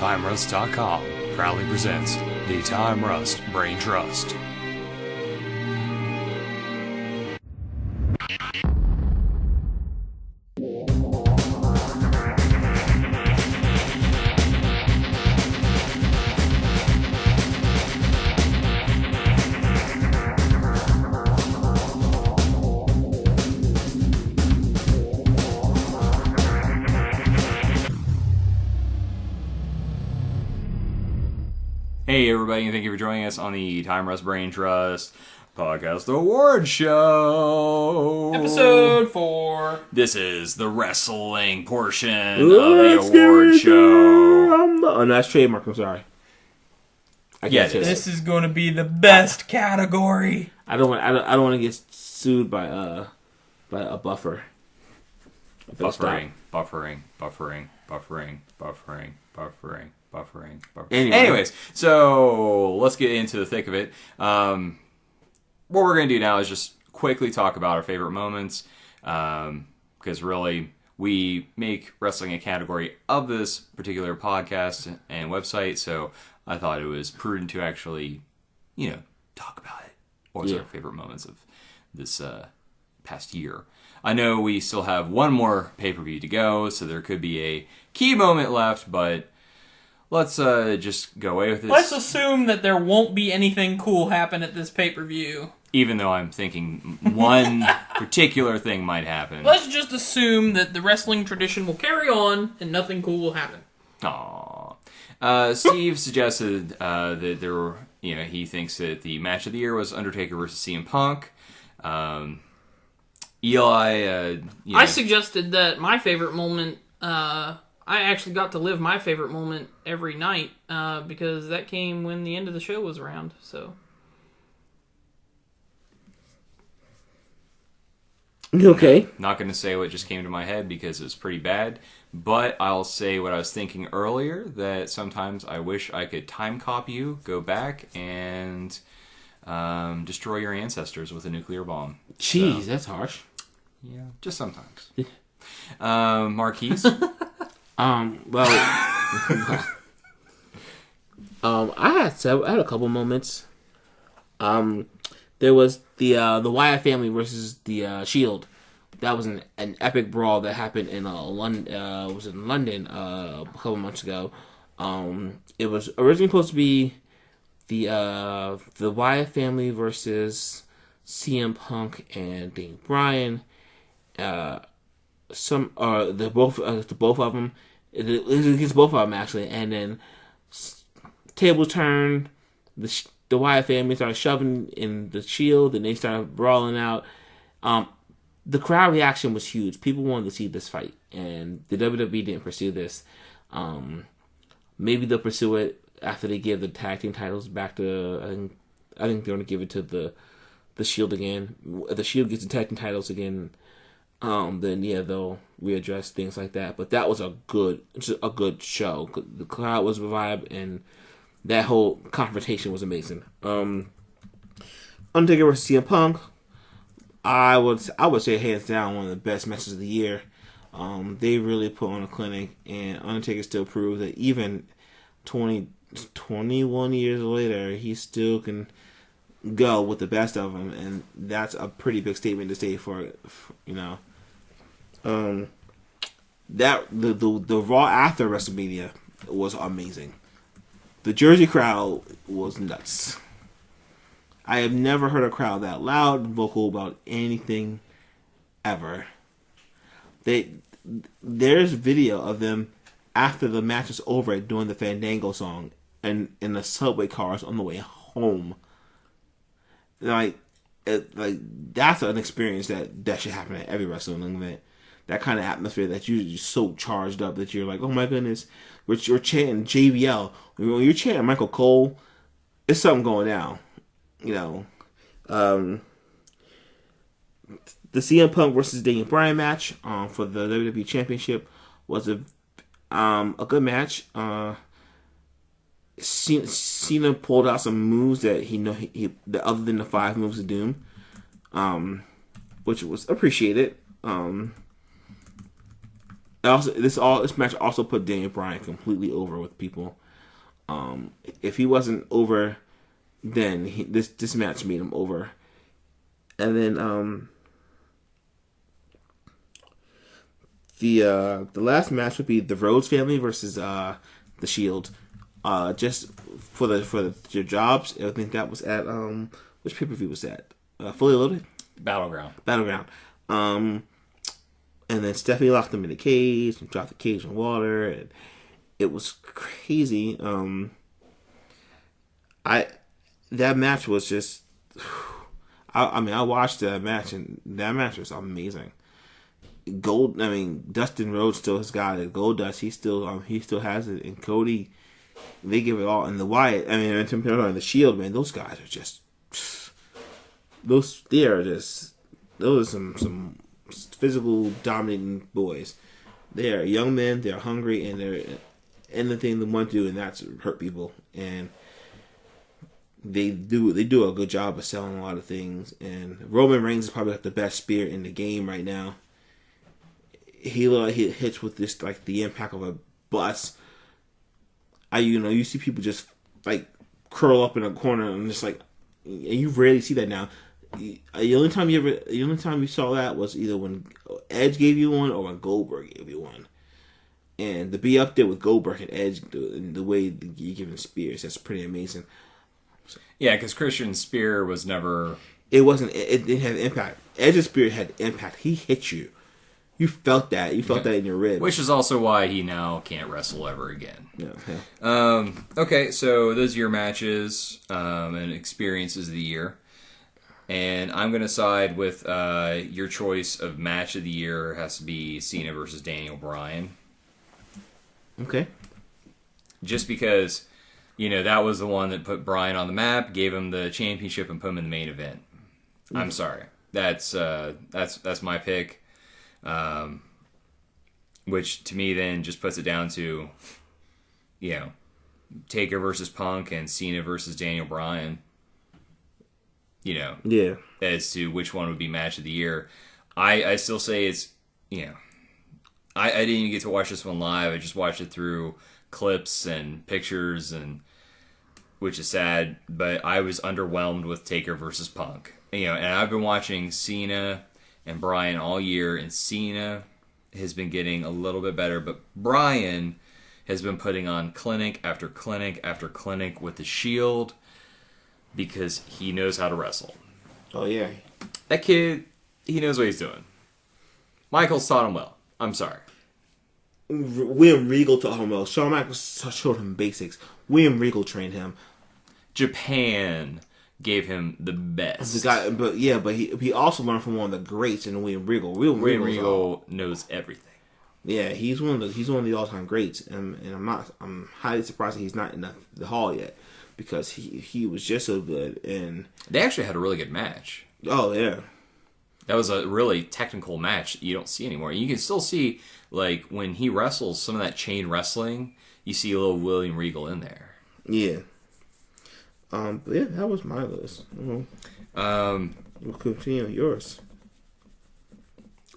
TimeRust.com proudly presents the Time Rust Brain Trust. Hey everybody, and thank you for joining us on the Time Rust Brain Trust Podcast Award Show. Episode 4. This is the wrestling portion of the award show. Oh, no, that's trademark. I'm sorry. This is going to be the best category. I don't want to get sued by a buffer. Buffering. Anyways, so let's get into the thick of it. What we're going to do now is just quickly talk about our favorite moments, because really we make wrestling a category of this particular podcast and website, so I thought it was prudent to actually, talk about it. What's our favorite moments of this past year? I know we still have one more pay-per-view to go, so there could be a key moment left, but let's just go away with this. Let's assume that there won't be anything cool happen at this pay-per-view. Even though I'm thinking one particular thing might happen. Let's just assume that the wrestling tradition will carry on and nothing cool will happen. Aww. Steve suggested that there were, he thinks that the match of the year was Undertaker versus CM Punk. Eli, I suggested that my favorite moment, I actually got to live my favorite moment every night, because that came when the end of the show was around, so. Okay. Not going to say what just came to my head because it was pretty bad, but I'll say what I was thinking earlier, that sometimes I wish I could time copy you, go back, and destroy your ancestors with a nuclear bomb. Jeez, that's harsh. Yeah, just sometimes. Marquise? Well, I had a couple moments. There was the Wyatt family versus the Shield. That was an epic brawl that happened in London. Was in London a couple months ago. It was originally supposed to be the Wyatt family versus CM Punk and Bryan. The both of them. It against both of them actually, and then tables turned. The Wyatt family started shoving in the Shield, and they started brawling out. The crowd reaction was huge. People wanted to see this fight, and the WWE didn't pursue this. Maybe they'll pursue it after they give the tag team titles back to. I think they're going to give it to the Shield again. If the Shield gets the tag team titles again, then they'll readdress things like that. But that was a good show. The crowd was revived, and that whole confrontation was amazing. Undertaker vs. CM Punk, I would say hands down one of the best matches of the year. They really put on a clinic, and Undertaker still proved that even 21 years later, he still can go with the best of them, and that's a pretty big statement to say for that the Raw after WrestleMania was amazing. The Jersey crowd was nuts. I have never heard a crowd that loud and vocal about anything ever. There's video of them after the match was over doing the Fandango song and in the subway cars on the way home. Like that's an experience that should happen at every wrestling event. That kind of atmosphere that you're so charged up that you're like, oh my goodness, you're chanting JBL. When you're chanting Michael Cole, it's something going down. The CM Punk versus Daniel Bryan match for the WWE Championship was a good match. Cena pulled out some moves that he other than the 5 moves of Doom, which was appreciated. This match also put Daniel Bryan completely over with people. If he wasn't over, then this match made him over. And then the last match would be the Rhodes family versus the Shield. Just for your jobs. I think that was at which pay-per-view was that? Fully Loaded? Battleground. And then Stephanie locked him in the cage and dropped the cage in water, and it was crazy. That match was just. I watched that match, and that match was amazing. Dustin Rhodes still has got it. Goldust, he still has it, and Cody, they give it all. And the Wyatt, and the Shield, man, those guys are just. Those are some physical dominating boys. They are young men. They're hungry, and they're anything they want to do, and that's hurt people. And they do a good job of selling a lot of things. And Roman Reigns is probably like the best spear in the game right now. He hits with this like the impact of a bus. You see people just like curl up in a corner and just like, and you rarely see that now. The only time you saw that was either when Edge gave you one or when Goldberg gave you one. And to be up there with Goldberg and Edge, the way you're giving spears, that's pretty amazing. Yeah, because Christian's spear was never. It wasn't. It didn't have impact. Edge's spear had impact. He hit you. You felt that. You felt that in your ribs. Which is also why he now can't wrestle ever again. Yeah. Okay, so those are your matches and experiences of the year. And I'm going to side with your choice of match of the year has to be Cena versus Daniel Bryan. Okay. Just because, that was the one that put Bryan on the map, gave him the championship, and put him in the main event. I'm sorry. That's my pick. Which to me then just puts it down to, Taker versus Punk and Cena versus Daniel Bryan. Yeah. As to which one would be match of the year. I still say it's, I didn't even get to watch this one live. I just watched it through clips and pictures, and which is sad, but I was underwhelmed with Taker versus Punk. And I've been watching Cena and Bryan all year, and Cena has been getting a little bit better, but Bryan has been putting on clinic after clinic after clinic with the Shield because he knows how to wrestle. Oh, yeah. That kid, he knows what he's doing. Michaels taught him well. I'm sorry. William Regal taught him well. Shawn Michaels showed him basics. William Regal trained him. Japan gave him the best. The guy, but he also learned from one of the greats in William Regal. William Regal knows everything. Yeah, he's one of the all-time greats, and I'm highly surprised that he's not in the hall yet because he was just so good. And they actually had a really good match. Oh yeah, that was a really technical match that you don't see anymore. You can still see like when he wrestles some of that chain wrestling. You see a little William Regal in there. Yeah. But yeah, that was my list. We'll continue yours.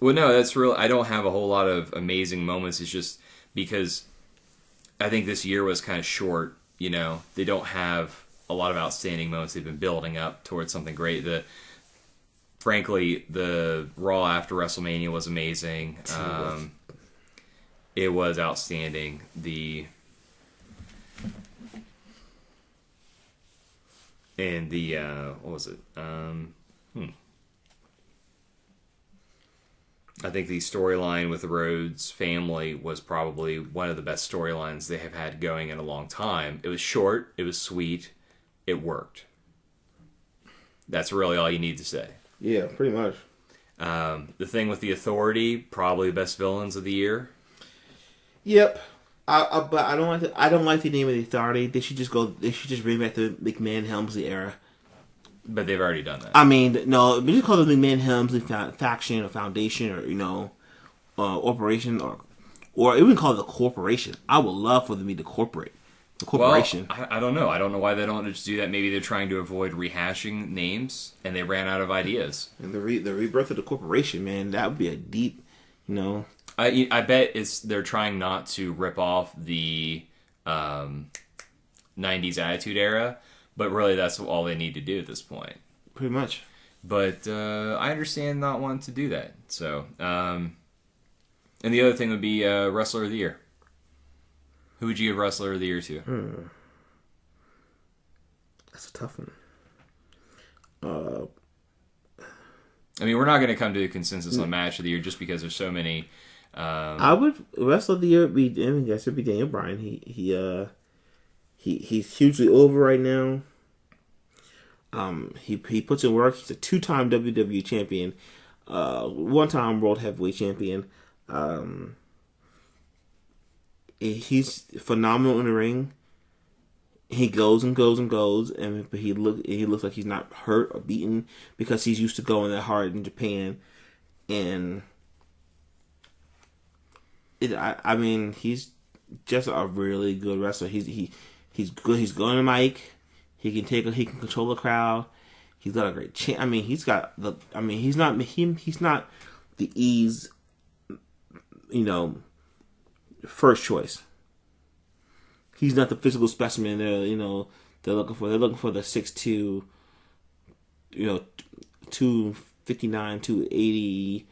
Well, no, that's real. I don't have a whole lot of amazing moments. It's just because I think this year was kind of short. They don't have a lot of outstanding moments. They've been building up towards something great. Frankly, the Raw after WrestleMania was amazing. It was outstanding. What was it? I think the storyline with the Rhodes family was probably one of the best storylines they have had going in a long time. It was short, it was sweet, it worked. That's really all you need to say. Yeah, pretty much. The thing with the Authority, probably the best villains of the year. Yep. But I don't like the name of the Authority. They should just bring back the McMahon Helmsley era. But they've already done that. No, we just call it the McMahon Helmsley faction or foundation or operation or even call it the corporation. I would love for them to be the corporation. Well, I don't know. I don't know why they don't just do that. Maybe they're trying to avoid rehashing names and they ran out of ideas. And the rebirth of the corporation, man, that would be a deep, I bet they're trying not to rip off the 90s Attitude Era, but really that's all they need to do at this point. Pretty much. But I understand not wanting to do that. So, and the other thing would be Wrestler of the Year. Who would you give Wrestler of the Year to? That's a tough one. I mean, we're not going to come to a consensus on Match of the Year just because there's so many. I would Wrestler of the Year be. I mean, yes, it'd be Daniel Bryan. He's hugely over right now. He puts in work. He's a 2-time WWE champion, 1-time World Heavyweight champion. He's phenomenal in the ring. He goes and goes and goes, but he looks like he's not hurt or beaten because he's used to going that hard in Japan. And I mean, he's just a really good wrestler. He's good. He's good on the mic. He can control the crowd. He's got a great chance. I mean, he's not the ease, first choice. He's not the physical specimen they're looking for. They're looking for the 6'2", 259, 280,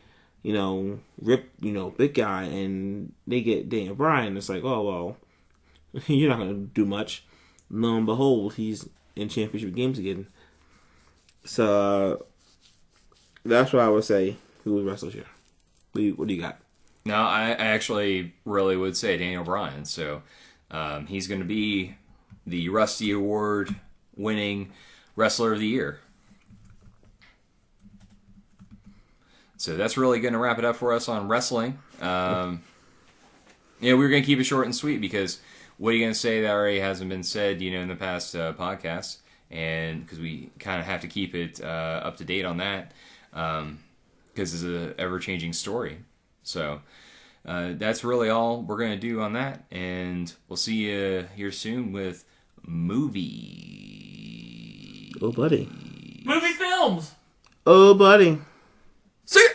ripped, big guy, and they get Daniel Bryan. It's like, oh well, you're not gonna do much. Lo and behold, he's in championship games again. So that's what I would say. Who would wrestle here? What do you got? No, I actually really would say Daniel Bryan. So he's going to be the Rusty Award winning Wrestler of the Year. So that's really going to wrap it up for us on wrestling. We're going to keep it short and sweet because what are you going to say that already hasn't been said, in the past podcasts? And because we kind of have to keep it up to date on that because it's an ever-changing story. So that's really all we're going to do on that. And we'll see you here soon with movie. Oh, buddy. Movie films! Oh, buddy. See ya!